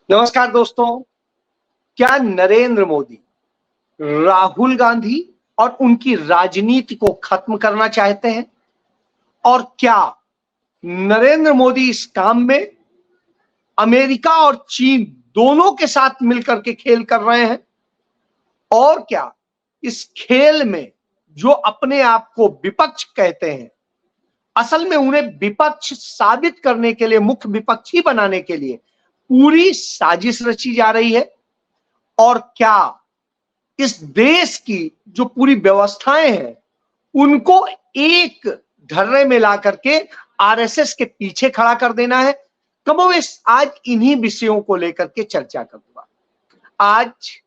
नमस्कार दोस्तों। क्या नरेंद्र मोदी राहुल गांधी और उनकी राजनीति को खत्म करना चाहते हैं? और क्या नरेंद्र मोदी इस काम में अमेरिका और चीन दोनों के साथ मिलकर के खेल कर रहे हैं? और क्या इस खेल में जो अपने आप को विपक्ष कहते हैं, असल में उन्हें विपक्ष साबित करने के लिए, मुख्य विपक्षी बनाने के लिए पूरी साजिश रची जा रही है? और क्या इस देश की जो पूरी व्यवस्थाएं हैं उनको एक ढर्रे में ला करके आरएसएस के पीछे खड़ा कर देना है? कमोवेश आज इन्हीं विषयों को लेकर के चर्चा करूंगा। आज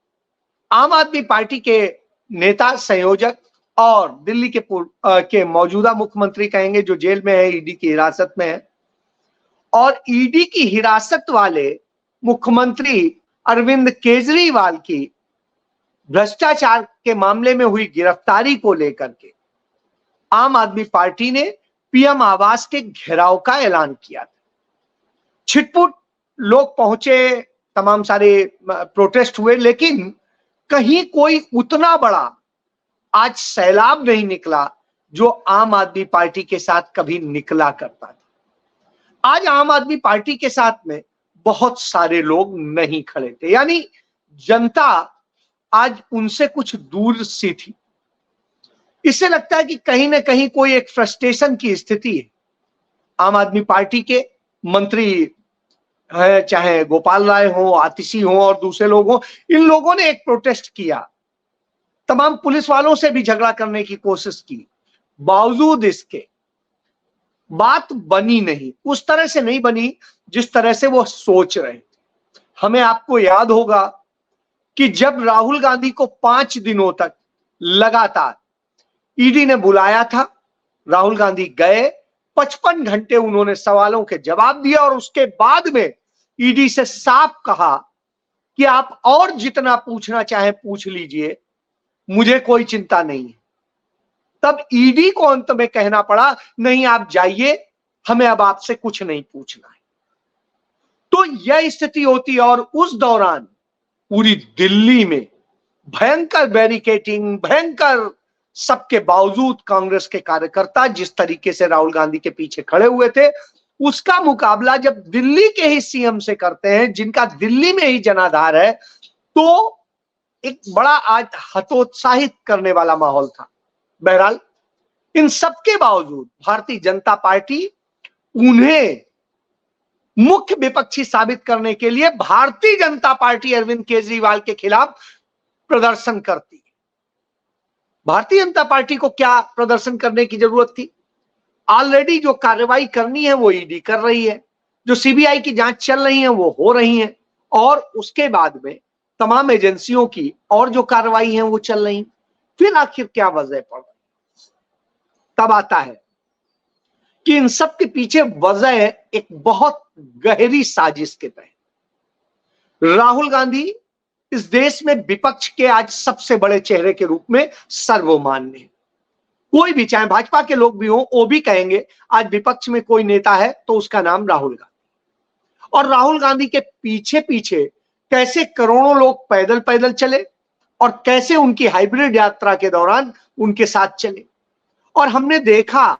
आम आदमी पार्टी के नेता, संयोजक और दिल्ली के मौजूदा मुख्यमंत्री कहेंगे, जो जेल में है, ईडी की हिरासत में है, और ईडी की हिरासत वाले मुख्यमंत्री अरविंद केजरीवाल की भ्रष्टाचार के मामले में हुई गिरफ्तारी को लेकर के आम आदमी पार्टी ने पीएम आवास के घेराव का ऐलान किया था। छिटपुट लोग पहुंचे, तमाम सारे प्रोटेस्ट हुए, लेकिन कहीं कोई उतना बड़ा आज सैलाब नहीं निकला जो आम आदमी पार्टी के साथ कभी निकला करता था। आज आम आदमी पार्टी के साथ में बहुत सारे लोग नहीं खड़े थे, यानी जनता आज उनसे कुछ दूर सी थी। इससे लगता है कि कहीं ना कहीं कोई एक फ्रस्ट्रेशन की स्थिति है। आम आदमी पार्टी के मंत्री है, चाहे गोपाल राय हो, आतिशी हो और दूसरे लोग हो, इन लोगों ने एक प्रोटेस्ट किया, तमाम पुलिस वालों से भी झगड़ा करने की कोशिश की, बावजूद इसके बात बनी नहीं, उस तरह से नहीं बनी जिस तरह से वो सोच रहे थे। हमें, आपको याद होगा कि जब राहुल गांधी को 5 दिनों तक लगातार ईडी ने बुलाया था, राहुल गांधी गए, 55 घंटे उन्होंने सवालों के जवाब दिए और उसके बाद में ईडी से साफ कहा कि आप और जितना पूछना चाहें पूछ लीजिए, मुझे कोई चिंता नहीं है। तब ईडी को अंत में कहना पड़ा, नहीं आप जाइए, हमें अब आपसे कुछ नहीं पूछना है। तो यह स्थिति होती है और उस दौरान पूरी दिल्ली में भयंकर बैरिकेडिंग, भयंकर, सबके बावजूद कांग्रेस के कार्यकर्ता जिस तरीके से राहुल गांधी के पीछे खड़े हुए थे, उसका मुकाबला जब दिल्ली के ही सीएम से करते हैं, जिनका दिल्ली में ही जनाधार है, तो एक बड़ा आज हतोत्साहित करने वाला माहौल था। बहरहाल इन सबके बावजूद भारतीय जनता पार्टी उन्हें मुख्य विपक्षी साबित करने के लिए भारतीय जनता पार्टी अरविंद केजरीवाल के खिलाफ प्रदर्शन करती है। भारतीय जनता पार्टी को क्या प्रदर्शन करने की जरूरत थी? ऑलरेडी जो कार्रवाई करनी है वो ईडी कर रही है, जो सीबीआई की जांच चल रही है वो हो रही है, और उसके बाद में तमाम एजेंसियों की और जो कार्रवाई है वो चल रही है। फिर आखिर क्या वजह पड़ रही? तब आता है कि इन सब के पीछे वजह एक बहुत गहरी साजिश के तहत राहुल गांधी इस देश में विपक्ष के आज सबसे बड़े चेहरे के रूप में सर्वमान्य है। कोई भी, चाहे भाजपा के लोग भी हों, वो भी कहेंगे आज विपक्ष में कोई नेता है तो उसका नाम राहुल गांधी। और राहुल गांधी के पीछे पीछे कैसे करोड़ों लोग पैदल पैदल चले और कैसे उनकी हाइब्रिड यात्रा के दौरान उनके साथ चले। और हमने देखा,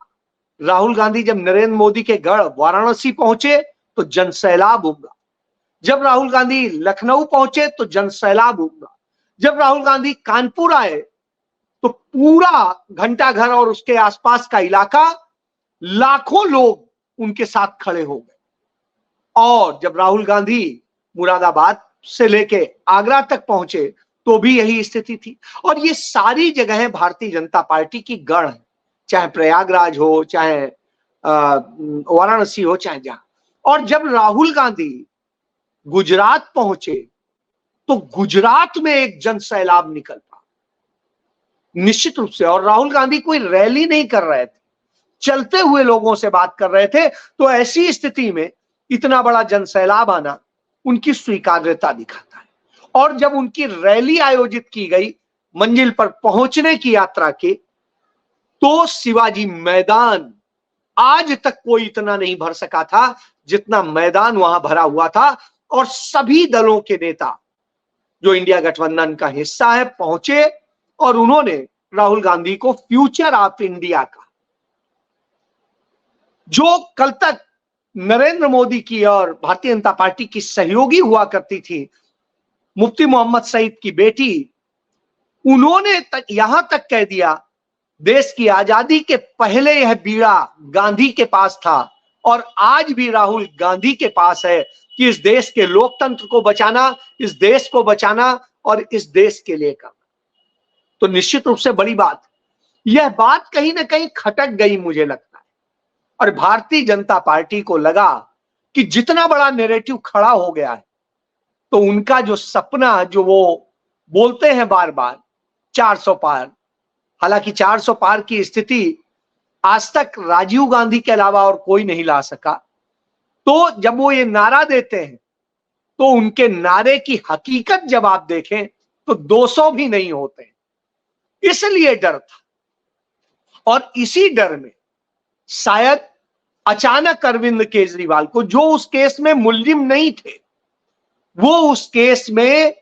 राहुल गांधी जब नरेंद्र मोदी के गढ़ वाराणसी पहुंचे तो जनसैलाब उमड़ा, जब राहुल गांधी लखनऊ पहुंचे तो जनसैलाब उमड़ा, जब राहुल गांधी कानपुर आए तो पूरा घंटाघर और उसके आसपास का इलाका, लाखों लोग उनके साथ खड़े हो गए। और जब राहुल गांधी मुरादाबाद से लेके आगरा तक पहुंचे तो भी यही स्थिति थी। और ये सारी जगहें भारतीय जनता पार्टी की गढ़ है, चाहे प्रयागराज हो, चाहे वाराणसी हो, चाहे जहां। और जब राहुल गांधी गुजरात पहुंचे तो गुजरात में एक जनसैलाब निकल पड़ा, निश्चित रूप से। और राहुल गांधी कोई रैली नहीं कर रहे थे, चलते हुए लोगों से बात कर रहे थे। तो ऐसी स्थिति में इतना बड़ा जनसैलाब आना उनकी स्वीकार्यता दिखाता है। और जब उनकी रैली आयोजित की गई मंजिल पर पहुंचने की यात्रा की, तो शिवाजी मैदान, आज तक कोई इतना नहीं भर सका था जितना मैदान वहां भरा हुआ था। और सभी दलों के नेता जो इंडिया गठबंधन का हिस्सा है पहुंचे और उन्होंने राहुल गांधी को फ्यूचर ऑफ इंडिया का, जो कल तक नरेंद्र मोदी की और भारतीय जनता पार्टी की सहयोगी हुआ करती थी, मुफ्ती मोहम्मद सईद की बेटी, उन्होंने यहां तक कह दिया देश की आजादी के पहले यह बीड़ा गांधी के पास था और आज भी राहुल गांधी के पास है कि इस देश के लोकतंत्र को बचाना, इस देश को बचाना और इस देश के लिए करना। तो निश्चित रूप से बड़ी बात, यह बात कहीं ना कहीं खटक गई मुझे लगता है, और भारतीय जनता पार्टी को लगा कि जितना बड़ा नैरेटिव खड़ा हो गया है तो उनका जो सपना, जो वो बोलते हैं बार बार 400 पार, हालांकि 400 पार की स्थिति आज तक राजीव गांधी के अलावा और कोई नहीं ला सका, तो जब वो ये नारा देते हैं तो उनके नारे की हकीकत जब आप देखें तो 200 भी नहीं होते, इसलिए डर था। और इसी डर में शायद अचानक अरविंद केजरीवाल को, जो उस केस में मुल्जिम नहीं थे, वो उस केस में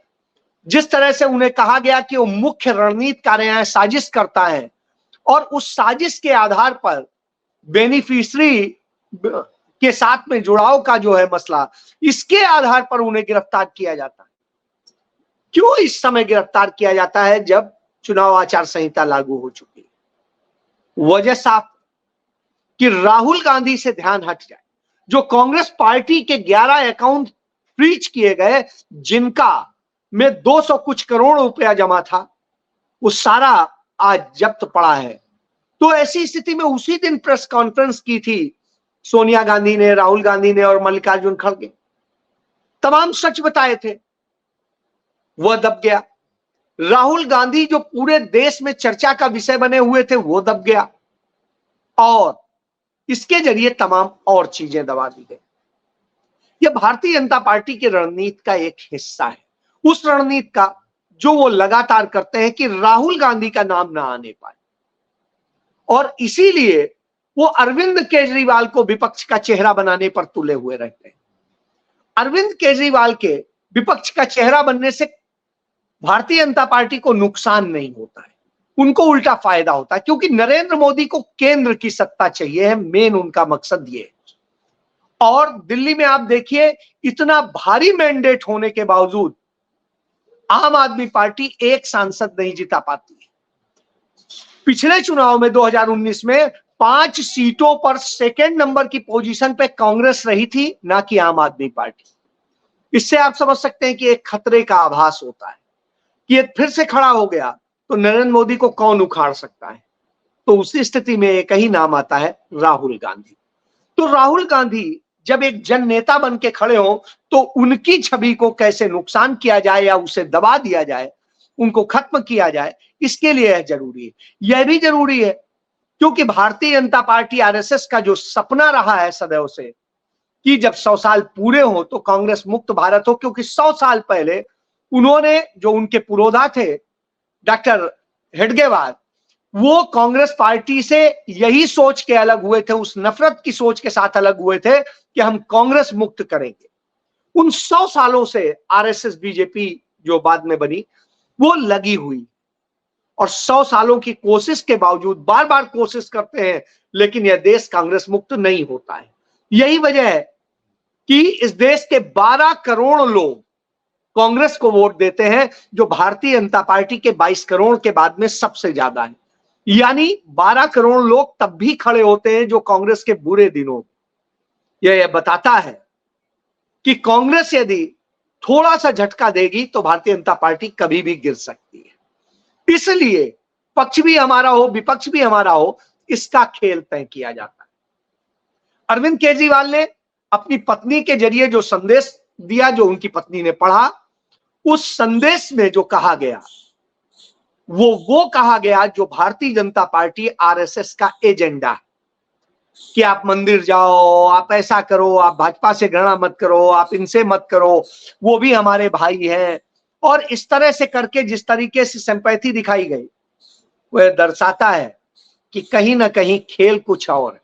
जिस तरह से उन्हें कहा गया कि वो मुख्य रणनीतिकार हैं, साजिश करता है, और उस साजिश के आधार पर बेनिफिशियरी के साथ में जुड़ाव का जो है मसला, इसके आधार पर उन्हें गिरफ्तार किया जाता है। क्यों इस समय गिरफ्तार किया जाता है जब चुनाव आचार संहिता लागू हो चुकी है? वजह साफ कि राहुल गांधी से ध्यान हट जाए। जो कांग्रेस पार्टी के 11 अकाउंट फ्रीज किए गए, जिनका में 200 कुछ करोड़ रुपया जमा था, वो सारा आज जब्त पड़ा है। तो ऐसी स्थिति में उसी दिन प्रेस कॉन्फ्रेंस की थी सोनिया गांधी ने, राहुल गांधी ने और मल्लिकार्जुन खड़गे, तमाम सच बताए थे, वह दब गया। राहुल गांधी जो पूरे देश में चर्चा का विषय बने हुए थे, वो दब गया, और इसके जरिए तमाम और चीजें दबा दी गई। यह भारतीय जनता पार्टी की रणनीति का एक हिस्सा है, उस रणनीति का जो वो लगातार करते हैं कि राहुल गांधी का नाम ना आने पाए, और इसीलिए वो अरविंद केजरीवाल को विपक्ष का चेहरा बनाने पर तुले हुए रहते हैं। अरविंद केजरीवाल के विपक्ष का चेहरा बनने से भारतीय जनता पार्टी को नुकसान नहीं होता है, उनको उल्टा फायदा होता है, क्योंकि नरेंद्र मोदी को केंद्र की सत्ता चाहिए है, मेन उनका मकसद ये है। और दिल्ली में आप देखिए, इतना भारी मैंडेट होने के बावजूद आम आदमी पार्टी एक सांसद नहीं जिता पाती है। पिछले चुनाव में 2019 में 5 सीटों पर सेकेंड नंबर की पोजीशन पे कांग्रेस रही थी, ना कि आम आदमी पार्टी। इससे आप समझ सकते हैं कि एक खतरे का आभास होता है कि ये फिर से खड़ा हो गया तो नरेंद्र मोदी को कौन उखाड़ सकता है। तो उसी स्थिति में एक ही नाम आता है, राहुल गांधी। तो राहुल गांधी जब एक जन नेता बन के खड़े हो तो उनकी छवि को कैसे नुकसान किया जाए या उसे दबा दिया जाए, उनको खत्म किया जाए, इसके लिए यह जरूरी है। यह भी जरूरी है क्योंकि भारतीय जनता पार्टी, आरएसएस का जो सपना रहा है सदैव से कि जब 100 साल पूरे हो तो कांग्रेस मुक्त भारत हो, क्योंकि 100 साल पहले उन्होंने, जो उनके पुरोधा थे डॉक्टर हेडगेवार, वो कांग्रेस पार्टी से यही सोच के अलग हुए थे, उस नफरत की सोच के साथ अलग हुए थे कि हम कांग्रेस मुक्त करेंगे। उन 100 सालों से आरएसएस बीजेपी जो बाद में बनी, वो लगी हुई, और 100 सालों की कोशिश के बावजूद बार बार कोशिश करते हैं, लेकिन यह देश कांग्रेस मुक्त नहीं होता है। यही वजह है कि इस देश के 12 करोड़ लोग कांग्रेस को वोट देते हैं, जो भारतीय जनता पार्टी के 22 करोड़ के बाद में सबसे ज्यादा है। यानी 12 करोड़ लोग तब भी खड़े होते हैं जो कांग्रेस के बुरे दिनों। यह बताता है कि कांग्रेस यदि थोड़ा सा झटका देगी तो भारतीय जनता पार्टी कभी भी गिर सकती है। इसलिए पक्ष भी हमारा हो, विपक्ष भी हमारा हो, इसका खेल तय किया जाता है। अरविंद केजरीवाल ने अपनी पत्नी के जरिए जो संदेश दिया, जो उनकी पत्नी ने पढ़ा, उस संदेश में जो कहा गया वो कहा गया जो भारतीय जनता पार्टी, आरएसएस का एजेंडा है कि आप मंदिर जाओ, आप ऐसा करो, आप भाजपा से घृणा मत करो, आप इनसे मत करो, वो भी हमारे भाई हैं। और इस तरह से करके जिस तरीके से सिंपैथी दिखाई गई, वह दर्शाता है कि कहीं ना कहीं खेल कुछ और है।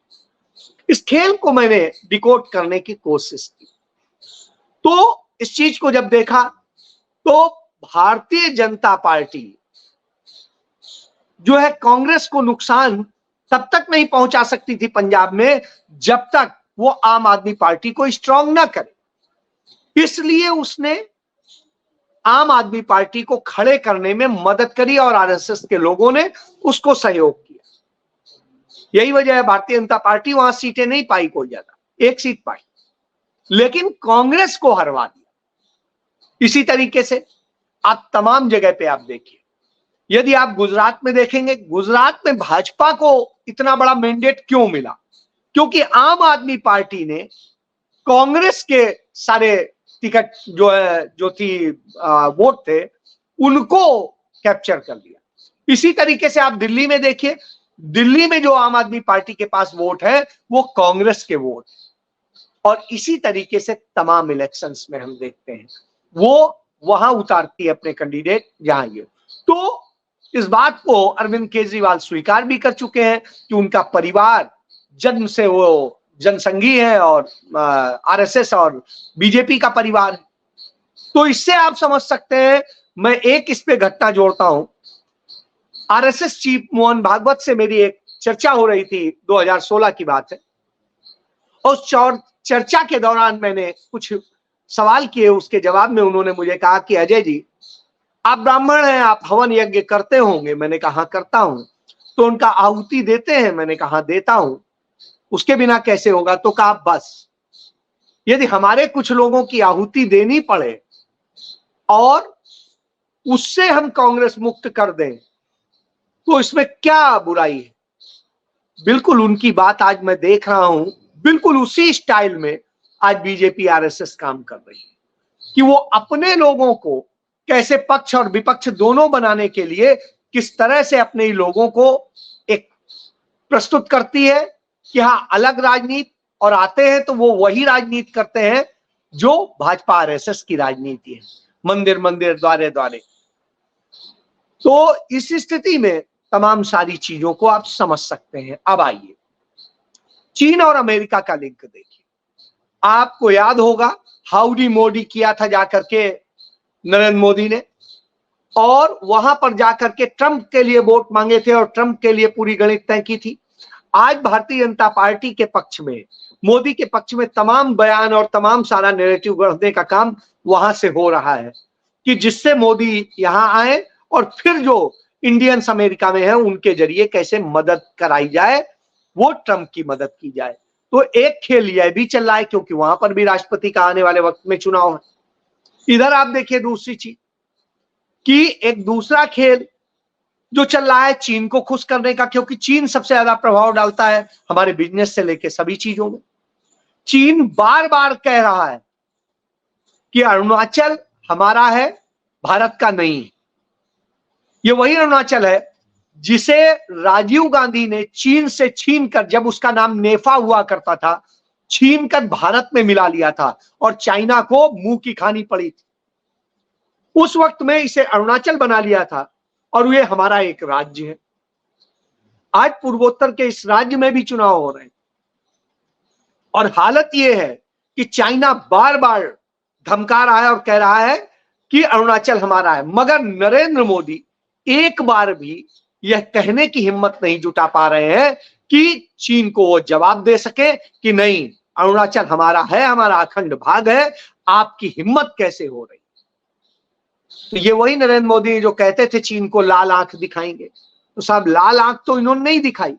इस खेल को मैंने डिकोड करने की कोशिश की। तो इस चीज को जब देखा तो भारतीय जनता पार्टी जो है कांग्रेस को नुकसान तब तक नहीं पहुंचा सकती थी पंजाब में जब तक वो आम आदमी पार्टी को स्ट्रांग ना करे। इसलिए उसने आम आदमी पार्टी को खड़े करने में मदद करी और आरएसएस के लोगों ने उसको सहयोग किया। यही वजह है भारतीय जनता पार्टी वहां सीटें नहीं पाई, कोई ज्यादा, एक सीट पाई, लेकिन कांग्रेस को हरवा दिया। इसी तरीके से आप तमाम जगह पे आप देखिए, यदि आप गुजरात में देखेंगे, गुजरात में भाजपा को इतना बड़ा मैंडेट क्यों मिला? क्योंकि आम आदमी पार्टी ने कांग्रेस के सारे टिकट जो थी वोट थे उनको कैप्चर कर लिया। इसी तरीके से आप दिल्ली में देखिए, दिल्ली में जो आम आदमी पार्टी के पास वोट है वो कांग्रेस के वोट, और इसी तरीके से तमाम इलेक्शंस में हम देखते हैं वो वहां उतारती है अपने कैंडिडेट जहां ये। तो इस बात को अरविंद केजरीवाल स्वीकार भी कर चुके हैं कि उनका परिवार जन्म से वो जनसंघी है और आरएसएस और बीजेपी का परिवार है। तो इससे आप समझ सकते हैं, मैं एक इस पे घटना जोड़ता हूं। आरएसएस चीफ मोहन भागवत से मेरी एक चर्चा हो रही थी, 2016 की बात है। उस चर्चा के दौरान मैंने कुछ सवाल किए, उसके जवाब में उन्होंने मुझे कहा कि अजय जी, आप ब्राह्मण हैं, आप हवन यज्ञ करते होंगे। मैंने कहा करता हूं। तो उनका आहुति देते हैं? मैंने कहा देता हूं। उसके बिना कैसे होगा? तो कहा बस यदि हमारे कुछ लोगों की आहुति देनी पड़े और उससे हम कांग्रेस मुक्त कर दें तो इसमें क्या बुराई है? बिल्कुल उनकी बात आज मैं देख रहा हूं, बिल्कुल उसी स्टाइल में आज बीजेपी आरएसएस काम कर रही है कि वो अपने लोगों को कैसे पक्ष और विपक्ष दोनों बनाने के लिए किस तरह से अपने ही लोगों को एक प्रस्तुत करती है कि हाँ अलग राजनीति, और आते हैं तो वो वही राजनीति करते हैं जो भाजपा आरएसएस की राजनीति है, मंदिर मंदिर द्वारे द्वारे। तो इस स्थिति में तमाम सारी चीजों को आप समझ सकते हैं। अब आइए चीन और अमेरिका का लिंक देखिए। आपको याद होगा हाउडी मोदी किया था जाकर के नरेंद्र मोदी ने, और वहां पर जाकर के ट्रंप के लिए वोट मांगे थे और ट्रंप के लिए पूरी गणित तय की थी। आज भारतीय जनता पार्टी के पक्ष में, मोदी के पक्ष में तमाम बयान और तमाम सारा नैरेटिव गढ़ने का काम वहां से हो रहा है कि जिससे मोदी यहां आए और फिर जो इंडियंस अमेरिका में है उनके जरिए कैसे मदद कराई जाए, वो ट्रंप की मदद की जाए। तो एक खेल यह भी चल रहा है क्योंकि वहां पर भी राष्ट्रपति का आने वाले वक्त में चुनाव है। इधर आप देखिए दूसरी चीज कि एक दूसरा खेल जो चल रहा है चीन को खुश करने का, क्योंकि चीन सबसे ज्यादा प्रभाव डालता है हमारे बिजनेस से लेके सभी चीजों में। चीन बार बार कह रहा है कि अरुणाचल हमारा है, भारत का नहीं है। ये वही अरुणाचल है जिसे राजीव गांधी ने चीन से छीन कर, जब उसका नाम नेफा हुआ करता था, छीन कर भारत में मिला लिया था और चाइना को मुंह की खानी पड़ी थी। उस वक्त में इसे अरुणाचल बना लिया था और ये हमारा एक राज्य है। आज पूर्वोत्तर के इस राज्य में भी चुनाव हो रहे हैं और हालत यह है कि चाइना बार बार धमका रहा है और कह रहा है कि अरुणाचल हमारा है, मगर नरेंद्र मोदी एक बार भी यह कहने की हिम्मत नहीं जुटा पा रहे हैं कि चीन को वो जवाब दे सके कि नहीं अरुणाचल हमारा है, हमारा अखंड भाग है, आपकी हिम्मत कैसे हो रही। तो ये वही नरेंद्र मोदी जो कहते थे चीन को लाल आंख दिखाएंगे, तो साहब लाल आंख तो इन्होंने नहीं दिखाई।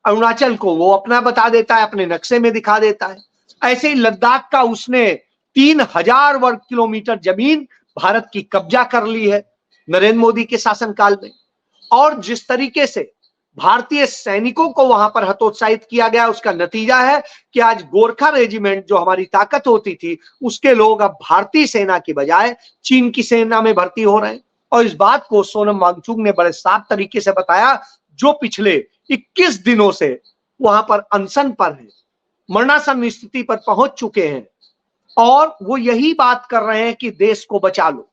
अरुणाचल को वो अपना बता देता है, अपने नक्शे में दिखा देता है। ऐसे ही लद्दाख का उसने 3000 वर्ग किलोमीटर जमीन भारत की कब्जा कर ली है नरेंद्र मोदी के शासनकाल में। और जिस तरीके से भारतीय सैनिकों को वहां पर हतोत्साहित किया गया, उसका नतीजा है कि आज गोरखा रेजिमेंट जो हमारी ताकत होती थी, उसके लोग अब भारतीय सेना की बजाय चीन की सेना में भर्ती हो रहे हैं। और इस बात को सोनम वांगचुक ने बड़े साफ तरीके से बताया, जो पिछले 21 दिनों से वहां पर अनशन पर है, मरणासन स्थिति पर पहुंच चुके हैं, और वो यही बात कर रहे हैं कि देश को बचा लो।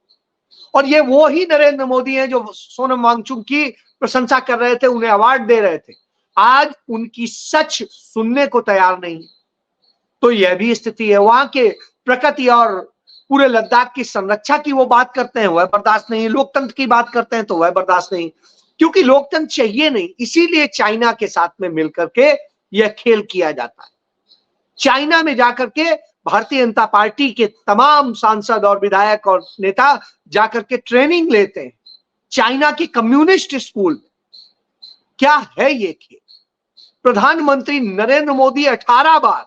और ये वो ही नरेंद्र मोदी हैं जो सोनम वांगचुक की प्रशंसा कर रहे थे, उन्हें अवार्ड दे रहे थे, आज उनकी सच सुनने को तैयार नहीं। तो यह भी स्थिति है। वहां के प्रकृति और पूरे लद्दाख की संरक्षा की वो बात करते हैं, वह बर्दाश्त नहीं। लोकतंत्र की बात करते हैं तो वह बर्दाश्त नहीं, क्योंकि लोकतंत्र चाहिए नहीं। इसीलिए चाइना के साथ में मिलकर के यह खेल किया जाता है। चाइना में जाकर के भारतीय जनता पार्टी के तमाम सांसद और विधायक और नेता जाकर के ट्रेनिंग लेते हैं चाइना की कम्युनिस्ट स्कूल। क्या है ये खेल? प्रधानमंत्री नरेंद्र मोदी 18 बार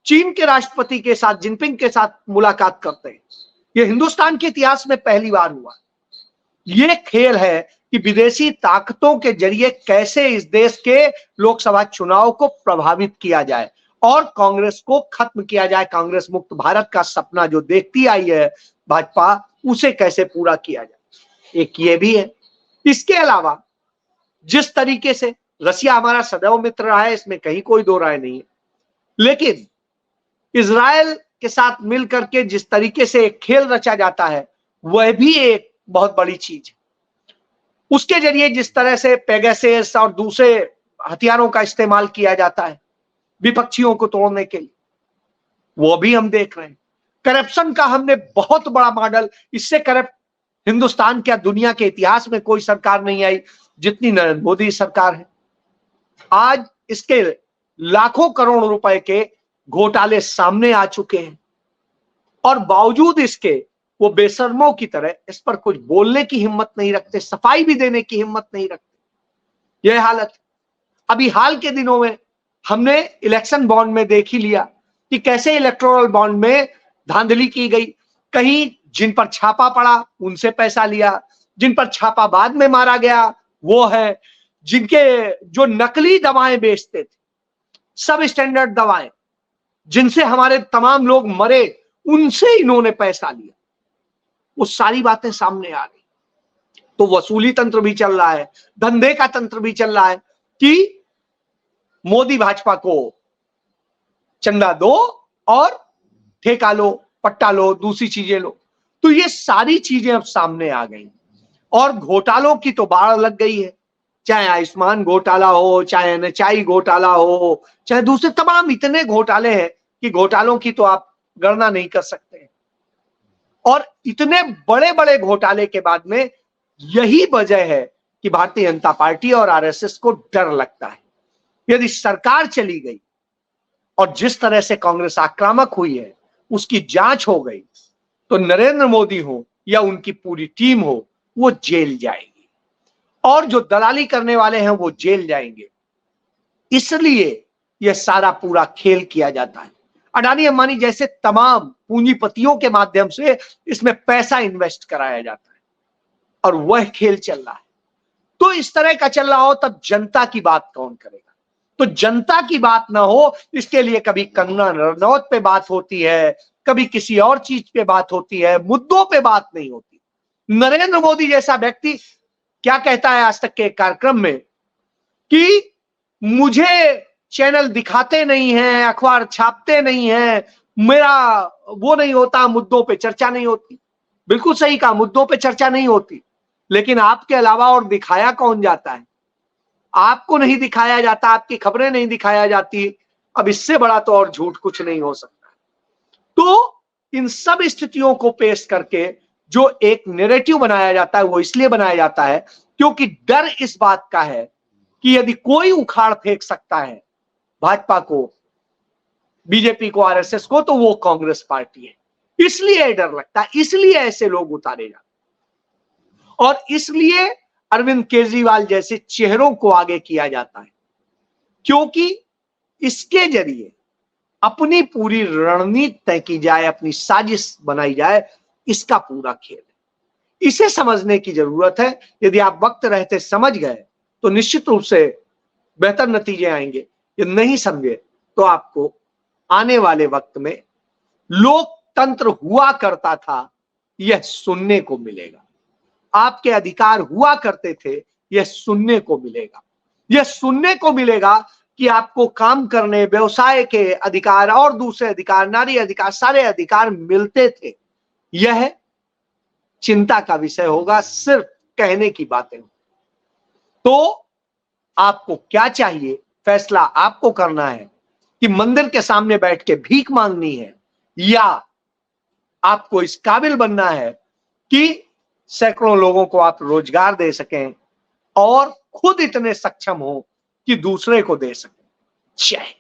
चीन के राष्ट्रपति के साथ, जिनपिंग के साथ मुलाकात करते हैं। यह हिंदुस्तान के इतिहास में पहली बार हुआ। यह खेल है कि विदेशी ताकतों के जरिए कैसे इस देश के लोकसभा चुनाव को प्रभावित किया जाए और कांग्रेस को खत्म किया जाए। कांग्रेस मुक्त भारत का सपना जो देखती आई है भाजपा, उसे कैसे पूरा किया जाए, एक ये भी है। इसके अलावा जिस तरीके से रसिया हमारा सदैव मित्र रहा है, इसमें कहीं कोई दो राय नहीं है, लेकिन इजराइल के साथ मिलकर के जिस तरीके से एक खेल रचा जाता है वह भी एक बहुत बड़ी चीज है। उसके जरिए जिस तरह से पेगासस और दूसरे हथियारों का इस्तेमाल किया जाता है विपक्षियों को तोड़ने के लिए, वो भी हम देख रहे हैं। करप्शन का हमने बहुत बड़ा मॉडल, इससे करप्ट हिंदुस्तान क्या दुनिया के इतिहास में कोई सरकार नहीं आई जितनी नरेंद्र मोदी सरकार है। आज इसके लाखों करोड़ रुपए के घोटाले सामने आ चुके हैं और बावजूद इसके वो बेशर्मों की तरह इस पर कुछ बोलने की हिम्मत नहीं रखते, सफाई भी देने की हिम्मत नहीं रखते। यह हालत। अभी हाल के दिनों में हमने इलेक्शन बॉन्ड में देख ही लिया कि कैसे इलेक्टोरल बॉन्ड में धांधली की गई। कहीं जिन पर छापा पड़ा उनसे पैसा लिया, जिन पर छापा बाद में मारा गया वो है, जिनके जो नकली दवाएं बेचते थे, सब स्टैंडर्ड दवाएं जिनसे हमारे तमाम लोग मरे, उनसे इन्होंने पैसा लिया। वो सारी बातें सामने आ गई। तो वसूली तंत्र भी चल रहा है, धंधे का तंत्र भी चल रहा है कि मोदी भाजपा को चंदा दो और ठेका लो, पट्टा लो, दूसरी चीजें लो। तो ये सारी चीजें अब सामने आ गई और घोटालों की तो बाढ़ लग गई है। चाहे आयुष्मान घोटाला हो, चाहे NHI घोटाला हो, चाहे दूसरे तमाम इतने घोटाले हैं कि घोटालों की तो आप गणना नहीं कर सकते। और इतने बड़े बड़े घोटाले के बाद में यही वजह है कि भारतीय जनता पार्टी और RSS को डर लगता है। यदि सरकार चली गई और जिस तरह से कांग्रेस आक्रामक हुई है उसकी जांच हो गई तो नरेंद्र मोदी हो या उनकी पूरी टीम हो वो जेल जाएगी और जो दलाली करने वाले हैं वो जेल जाएंगे। इसलिए यह सारा पूरा खेल किया जाता है। अडानी अंबानी जैसे तमाम पूंजीपतियों के माध्यम से इसमें पैसा इन्वेस्ट कराया जाता है और वह खेल चल रहा है। तो इस तरह का चल रहा हो तब जनता की बात कौन करेगा? तो जनता की बात ना हो इसके लिए कभी कंगना रनौत पे बात होती है, कभी किसी और चीज पे बात होती है, मुद्दों पे बात नहीं होती। नरेंद्र मोदी जैसा व्यक्ति क्या कहता है आज तक के कार्यक्रम में कि मुझे चैनल दिखाते नहीं हैं, अखबार छापते नहीं हैं, मेरा वो नहीं होता, मुद्दों पे चर्चा नहीं होती। बिल्कुल सही कहा, मुद्दों पे चर्चा नहीं होती, लेकिन आपके अलावा और दिखाया कौन जाता है? आपको नहीं दिखाया जाता, आपकी खबरें नहीं दिखाया जाती। अब इससे बड़ा तो और झूठ कुछ नहीं हो सकता। तो इन सब स्थितियों को पेश करके जो एक नैरेटिव बनाया जाता है वो इसलिए बनाया जाता है क्योंकि डर इस बात का है कि यदि कोई उखाड़ फेंक सकता है भाजपा को, बीजेपी को, RSS को, तो वो कांग्रेस पार्टी है। इसलिए डर लगता है, इसलिए ऐसे लोग उतारे जाते और इसलिए अरविंद केजरीवाल जैसे चेहरों को आगे किया जाता है क्योंकि इसके जरिए अपनी पूरी रणनीति तय की जाए, अपनी साजिश बनाई जाए। इसका पूरा खेल है। इसे समझने की जरूरत है। यदि आप वक्त रहते समझ गए तो निश्चित रूप से बेहतर नतीजे आएंगे। यदि नहीं समझे तो आपको आने वाले वक्त में लोकतंत्र हुआ करता था यह सुनने को मिलेगा, आपके अधिकार हुआ करते थे यह सुनने को मिलेगा। यह सुनने को मिलेगा कि आपको काम करने, व्यवसाय के अधिकार और दूसरे अधिकार, नारी अधिकार, सारे अधिकार मिलते थे। यह चिंता का विषय होगा, सिर्फ कहने की बातें। तो आपको क्या चाहिए, फैसला आपको करना है कि मंदिर के सामने बैठ के भीख मांगनी है या आपको इस काबिल बनना है कि सैकड़ों लोगों को आप रोजगार दे सकें और खुद इतने सक्षम हो कि दूसरे को दे सकें। जय